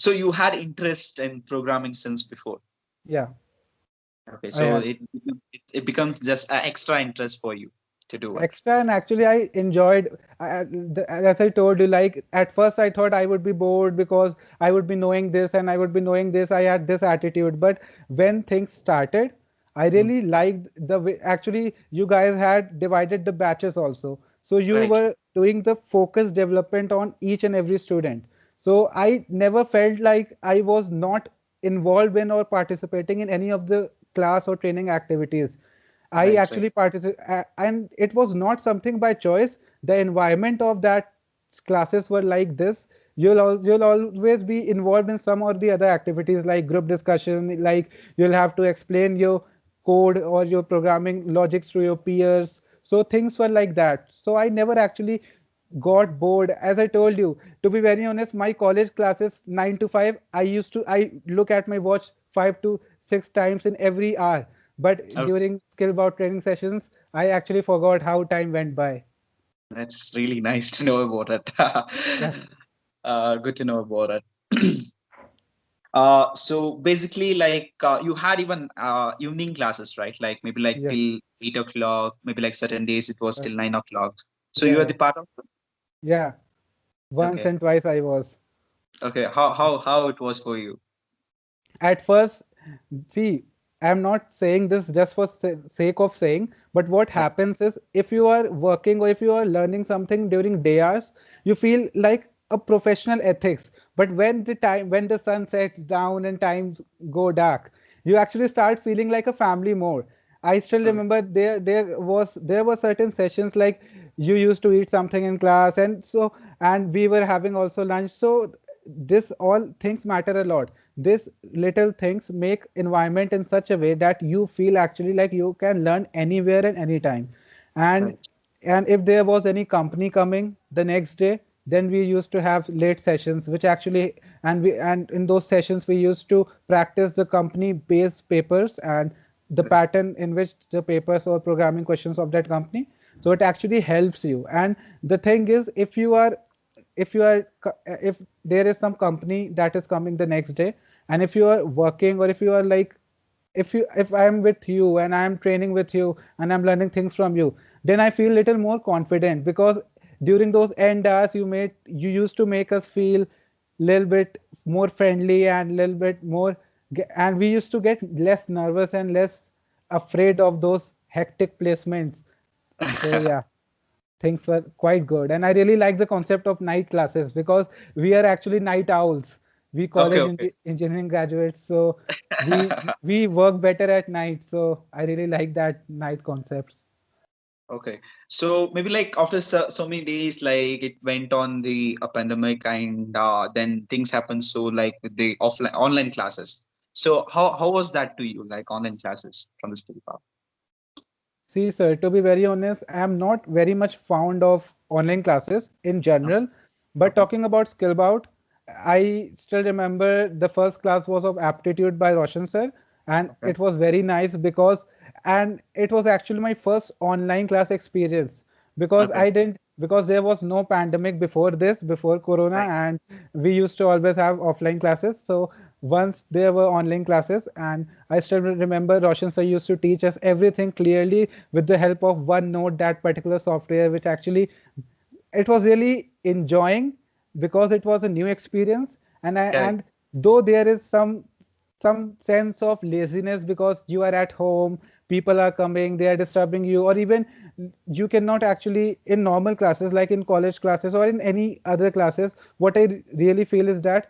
So you had interest in programming since before. Yeah, Okay, I so had it becomes just an extra interest for you to do it. extra, and actually I enjoyed. As I told you, like at first I thought I would be bored because I would be knowing this and I would be knowing this. I had this attitude, but when things started, I Mm. really liked the way. Actually, you guys had divided the batches also, so you Right. were doing the focus development on each and every student. So I never felt like I was not involved in or participating in any of the class or training activities. I Right. Right. actually participated, and it was not something by choice. The environment of that classes were like this. You'll always be involved in some or the other activities like group discussion, like you'll have to explain your code or your programming logics to your peers. So things were like that. So I never actually got bored. As I told you, to be very honest, my college classes 9 to 5, I look at my watch 5 to 6 times in every hour. But Okay, during Skillbout training sessions, I actually forgot how time went by. that's really nice to know about it. Yes, Good to know about it. So basically, like you had even evening classes, right? Like maybe like yes, till 8 o'clock, maybe like certain days it was uh, till 9 o'clock. So yeah, you are yeah, the part of it? yeah. Once Okay. and twice I was. Okay. How it was for you? At first, see, I'm not saying this just for sake of saying, but what Right. happens is if you are working or if you are learning something during day hours, you feel like a professional ethics. But when the sun sets down and times go dark, you actually start feeling like a family more. I still Okay. remember there were certain sessions like you used to eat something in class, and we were having also lunch. So this all things matter a lot. This little things make environment in such a way that you feel actually like you can learn anywhere and anytime. and Right. and if there was any company coming the next day, then we used to have late sessions which actually, and in those sessions we used to practice the company based papers and the Right. pattern in which the papers or programming questions of that company. So it actually helps you. And the thing is, if there is some company that is coming the next day, and if you are working, or if you are like, if I am with you and I am training with you and I'm learning things from you, then I feel little more confident, because during those end hours you used to make us feel little bit more friendly and little bit more, and we used to get less nervous and less afraid of those hectic placements. So yeah, things were quite good. And I really like the concept of night classes, because we are actually night owls. We Okay. college Okay. engineering graduates, so we work better at night. So I really like that night concepts. Okay. So maybe like after so many days, like it went on the pandemic, and then things happened. So like with the offline online classes. So how was that to you? Like online classes from the study part? See, sir, to be very honest, I am not very much fond of online classes in Okay. general. But Okay. talking about Skillbout, I still remember the first class was of aptitude by Roshan sir, and Okay. it was very nice and it was actually my first online class experience, because Okay. because there was no pandemic before this, before Corona, Right. and we used to always have offline classes. So once there were online classes, and I still remember Roshan sir used to teach us everything clearly with the help of OneNote, that particular software, which actually it was really enjoying, because it was a new experience. Correct. And though there is some sense of laziness, because you are at home, people are coming, they are disturbing you, or even you cannot actually, in normal classes like in college classes or in any other classes, what I really feel is that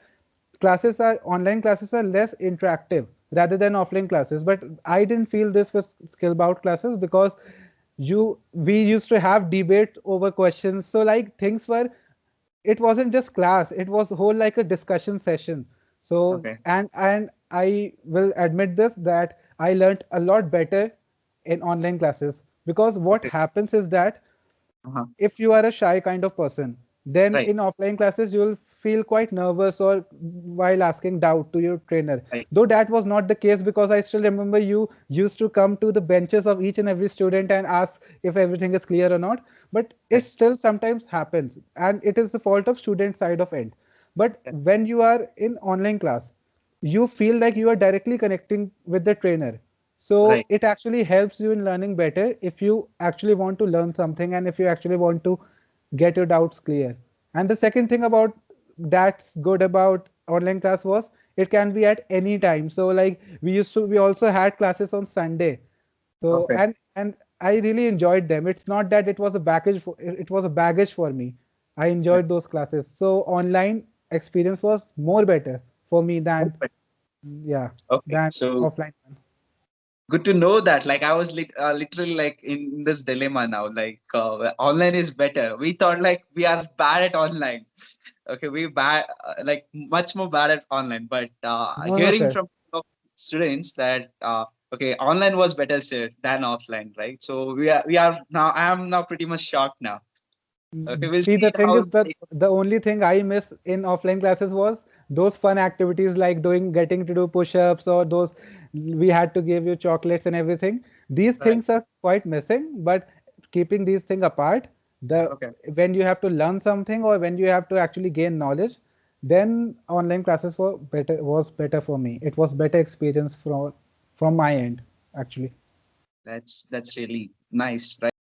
online classes are less interactive rather than offline classes. But I didn't feel this with Skillbout classes, because we used to have debate over questions. So like things were, it wasn't just class, it was whole like a discussion session. So Okay. and I will admit this, that I learned a lot better in online classes, because what Okay. happens is that Uh-huh. if you are a shy kind of person, then Right. in offline classes you'll feel quite nervous or while asking doubt to your trainer. Right. Though that was not the case, because I still remember you used to come to the benches of each and every student and ask if everything is clear or not. But it Right. still sometimes happens, and it is the fault of student side of end. But when you are in online class, you feel like you are directly connecting with the trainer. So Right. it actually helps you in learning better if you actually want to learn something and if you actually want to get your doubts clear. And the second thing about that's good about online class was it can be at any time. So like we also had classes on Sunday. So Okay. and I really enjoyed them. It's not that it was a baggage for me. I Right. enjoyed those classes. So online experience was more better for me than Okay. yeah Okay. than So offline one. good to know that. Like I was literally like in this dilemma now. Like online is better. We thought like we are bad at online. Okay, we bad like much more bad at online. But No, no, hearing sir. from students that okay, online was better sir than offline, right? So we are now. I am now pretty much shocked now. Okay, we'll See, see the thing how. is that the only thing I miss in offline classes was those fun activities like getting to do push-ups or those we had to give you chocolates and everything. These Right. things are quite missing, but keeping these things apart, the Okay. when you have to learn something or when you have to actually gain knowledge, then online classes was better for me. It was better experience from my end, actually. That's really nice, right?